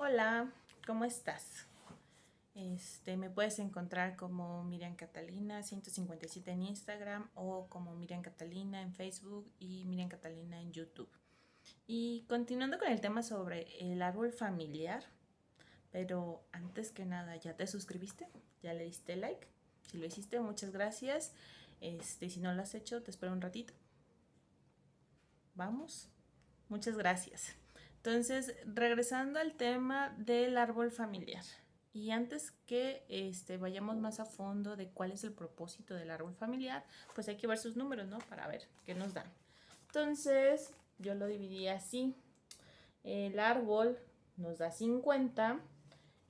Hola, ¿cómo estás? Me puedes encontrar como Miriam Catalina 157 en Instagram o como Miriam Catalina en Facebook y Miriam Catalina en YouTube. Y continuando con el tema sobre el árbol familiar, pero antes que nada, ¿ya te suscribiste? ¿Ya le diste like? Si lo hiciste, muchas gracias. Si no lo has hecho, te espero un ratito. Vamos. Muchas gracias. Entonces, regresando al tema del árbol familiar. Y antes que vayamos más a fondo de cuál es el propósito del árbol familiar, pues hay que ver sus números, ¿no? Para ver qué nos dan. Entonces, yo lo dividí así. El árbol nos da 50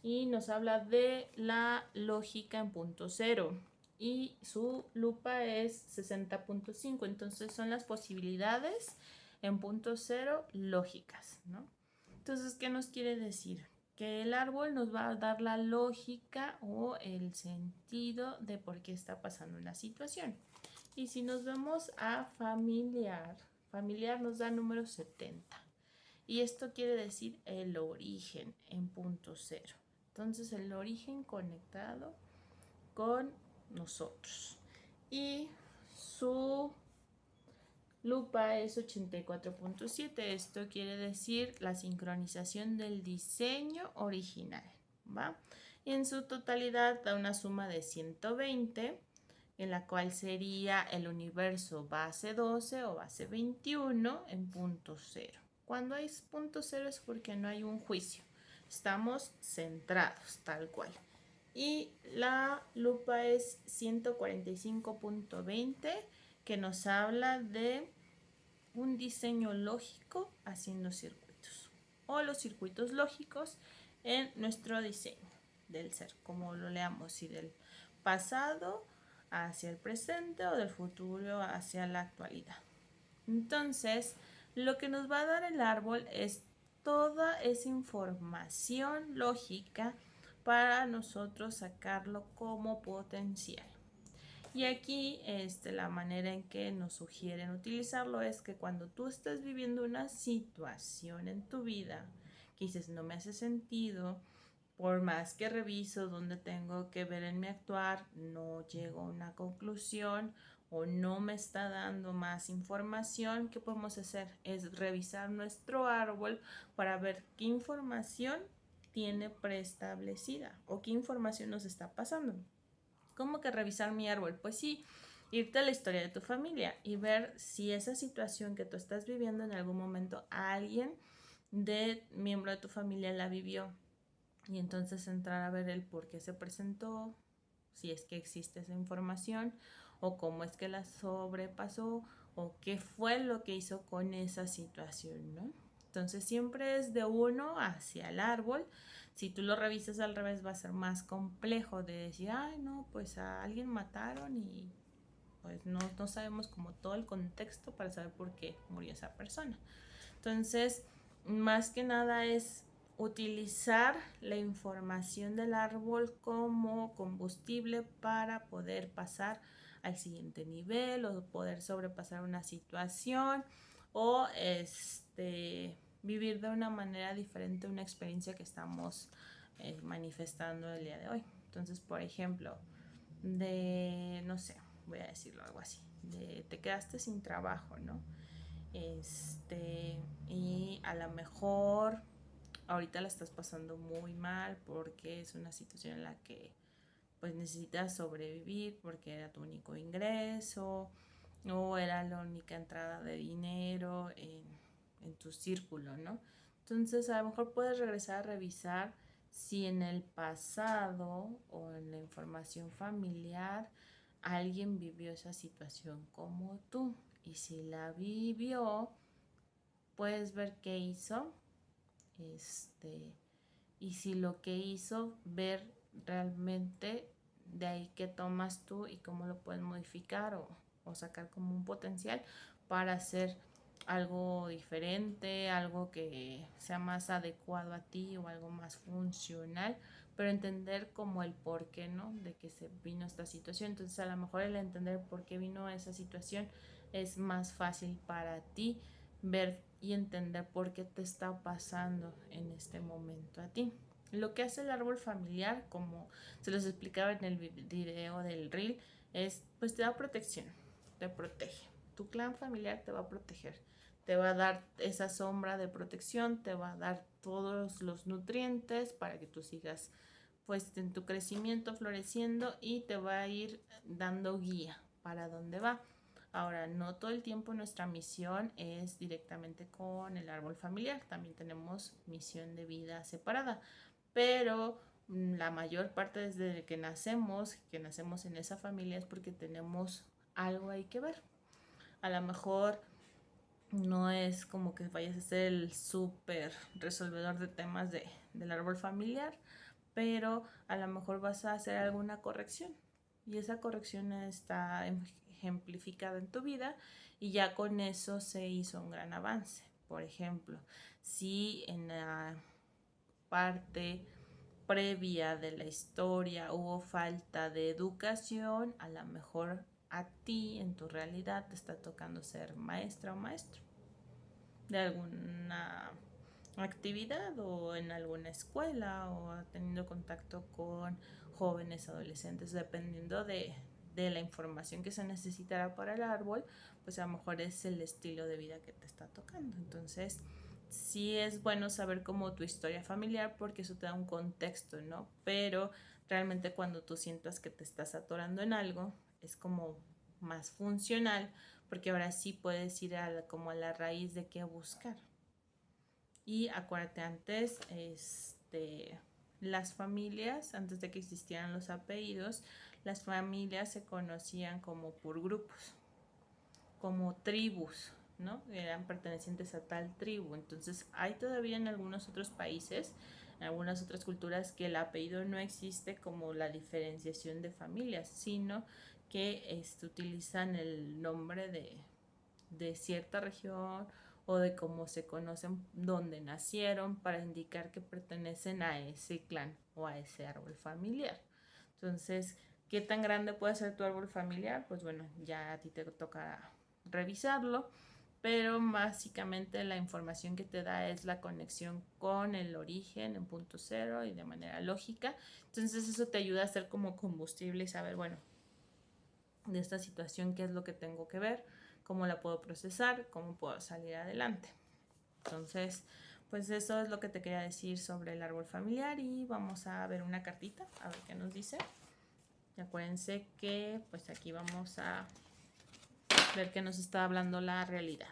y nos habla de la lógica en punto cero. Y su lupa es 60.5. Entonces, son las posibilidades en punto cero lógicas, ¿no? Entonces, ¿qué nos quiere decir? Que el árbol nos va a dar la lógica o el sentido de por qué está pasando una situación. Y si nos vemos a familiar, familiar nos da número 70. Y esto quiere decir el origen en punto cero. Entonces, el origen conectado con nosotros. Y su lupa es 84.7. Esto quiere decir la sincronización del diseño original, ¿va? Y en su totalidad da una suma de 120, en la cual sería el universo base 12 o base 21 en punto cero. Cuando hay punto cero es porque no hay un juicio. Estamos centrados, tal cual. Y la lupa es 145.20, que nos habla de un diseño lógico haciendo circuitos o los circuitos lógicos en nuestro diseño del ser, como lo leamos, si del pasado hacia el presente o del futuro hacia la actualidad. Entonces, lo que nos va a dar el árbol es toda esa información lógica para nosotros sacarlo como potencial. Y aquí la manera en que nos sugieren utilizarlo es que cuando tú estés viviendo una situación en tu vida que dices no me hace sentido, por más que reviso dónde tengo que ver en mi actuar, no llego a una conclusión o no me está dando más información, ¿qué podemos hacer? Es revisar nuestro árbol para ver qué información tiene preestablecida o qué información nos está pasando. ¿Cómo que revisar mi árbol? Pues sí, irte a la historia de tu familia y ver si esa situación que tú estás viviendo en algún momento alguien de miembro de tu familia la vivió. Y entonces entrar a ver el por qué se presentó, si es que existe esa información, o cómo es que la sobrepasó, o qué fue lo que hizo con esa situación, ¿no? Entonces siempre es de uno hacia el árbol. Si tú lo revisas al revés va a ser más complejo de decir, ay no, pues a alguien mataron y pues no sabemos como todo el contexto para saber por qué murió esa persona. Entonces, más que nada es utilizar la información del árbol como combustible para poder pasar al siguiente nivel o poder sobrepasar una situación o vivir de una manera diferente una experiencia que estamos manifestando el día de hoy. Entonces, por ejemplo, no sé, voy a decirlo algo así, te quedaste sin trabajo, ¿no? Y a lo mejor ahorita la estás pasando muy mal porque es una situación en la que pues necesitas sobrevivir porque era tu único ingreso o era la única entrada de dinero en tu círculo, ¿no? Entonces a lo mejor puedes regresar a revisar si en el pasado o en la información familiar alguien vivió esa situación como tú. Y si la vivió, puedes ver qué hizo, y si lo que hizo, ver realmente de ahí qué tomas tú y cómo lo puedes modificar o sacar como un potencial para hacer algo diferente, algo que sea más adecuado a ti o algo más funcional, pero entender como el por qué, ¿no? De que se vino esta situación. Entonces a lo mejor el entender por qué vino esa situación es más fácil para ti ver y entender por qué te está pasando en este momento a ti. Lo que hace el árbol familiar, como se los explicaba en el video del reel, es pues te da protección, te protege. Tu clan familiar te va a proteger, te va a dar esa sombra de protección, te va a dar todos los nutrientes para que tú sigas pues en tu crecimiento floreciendo y te va a ir dando guía para dónde va. Ahora, no todo el tiempo nuestra misión es directamente con el árbol familiar, también tenemos misión de vida separada, pero la mayor parte desde que nacemos en esa familia es porque tenemos algo ahí que ver. A lo mejor no es como que vayas a ser el súper resolvedor de temas del árbol familiar, pero a lo mejor vas a hacer alguna corrección y esa corrección está ejemplificada en tu vida y ya con eso se hizo un gran avance. Por ejemplo, si en la parte previa de la historia hubo falta de educación, a lo mejor a ti en tu realidad te está tocando ser maestra o maestro de alguna actividad o en alguna escuela o teniendo contacto con jóvenes, adolescentes, dependiendo de la información que se necesitará para el árbol, pues a lo mejor es el estilo de vida que te está tocando. Entonces, sí es bueno saber como tu historia familiar porque eso te da un contexto, ¿no? Pero realmente cuando tú sientas que te estás atorando en algo, es como más funcional porque ahora sí puedes ir como a la raíz de qué buscar. Y acuérdate antes, las familias, antes de que existieran los apellidos, las familias se conocían como por grupos, como tribus, ¿no? Eran pertenecientes a tal tribu. Entonces hay todavía en algunos otros países, en algunas otras culturas, que el apellido no existe como la diferenciación de familias, sino que utilizan el nombre de cierta región o de cómo se conocen, dónde nacieron, para indicar que pertenecen a ese clan o a ese árbol familiar. Entonces, ¿qué tan grande puede ser tu árbol familiar? Pues bueno, ya a ti te toca revisarlo, pero básicamente la información que te da es la conexión con el origen en punto cero y de manera lógica. Entonces eso te ayuda a ser como combustible y saber, bueno, de esta situación, qué es lo que tengo que ver, cómo la puedo procesar, cómo puedo salir adelante. Entonces, pues eso es lo que te quería decir sobre el árbol familiar y vamos a ver una cartita, a ver qué nos dice. Y acuérdense que pues aquí vamos a ver qué nos está hablando la realidad.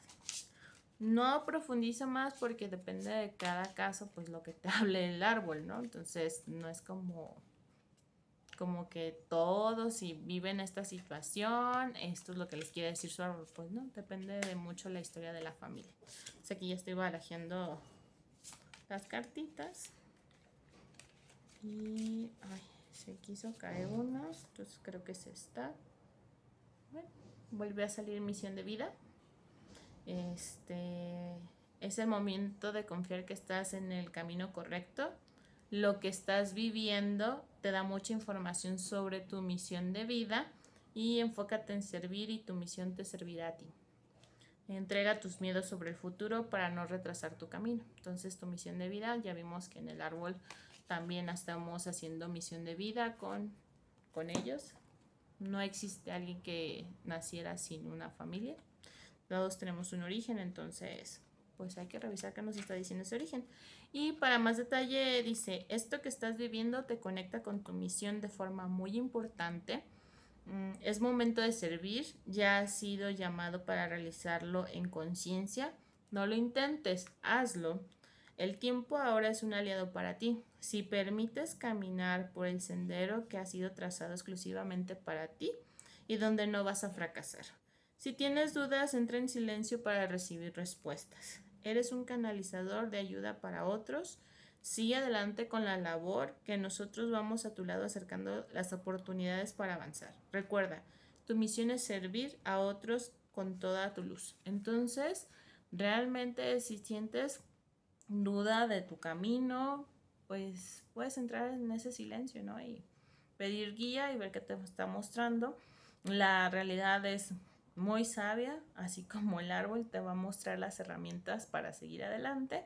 No profundizo más porque depende de cada caso, pues lo que te hable el árbol, ¿no? Entonces, no es como que todos si viven esta situación, esto es lo que les quiere decir su árbol, pues no, depende de mucho la historia de la familia. Entonces aquí ya estoy barajeando las cartitas y se quiso caer una, entonces creo que es esta. Bueno, vuelve a salir misión de vida. Es el momento de confiar que estás en el camino correcto. Lo que estás viviendo te da mucha información sobre tu misión de vida y enfócate en servir y tu misión te servirá a ti. Entrega tus miedos sobre el futuro para no retrasar tu camino. Entonces tu misión de vida, ya vimos que en el árbol también estamos haciendo misión de vida con ellos. No existe alguien que naciera sin una familia. Todos tenemos un origen, entonces pues hay que revisar qué nos está diciendo ese origen. Y para más detalle dice, esto que estás viviendo te conecta con tu misión de forma muy importante. Es momento de servir, ya has sido llamado para realizarlo en conciencia. No lo intentes, hazlo. El tiempo ahora es un aliado para ti. Si permites caminar por el sendero que ha sido trazado exclusivamente para ti y donde no vas a fracasar. Si tienes dudas, entra en silencio para recibir respuestas. Eres un canalizador de ayuda para otros. Sigue adelante con la labor que nosotros vamos a tu lado acercando las oportunidades para avanzar. Recuerda, tu misión es servir a otros con toda tu luz. Entonces, realmente si sientes duda de tu camino, pues puedes entrar en ese silencio, ¿no? Y pedir guía y ver qué te está mostrando. La realidad es muy sabia, así como el árbol te va a mostrar las herramientas para seguir adelante.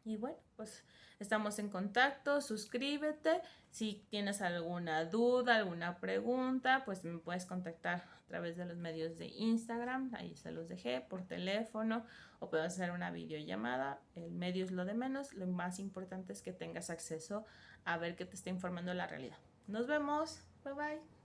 Y bueno, pues estamos en contacto, suscríbete. Si tienes alguna duda, alguna pregunta, pues me puedes contactar a través de los medios de Instagram, ahí se los dejé, por teléfono, o puedes hacer una videollamada. El medio es lo de menos, lo más importante es que tengas acceso a ver qué te está informando la realidad. Nos vemos, bye bye.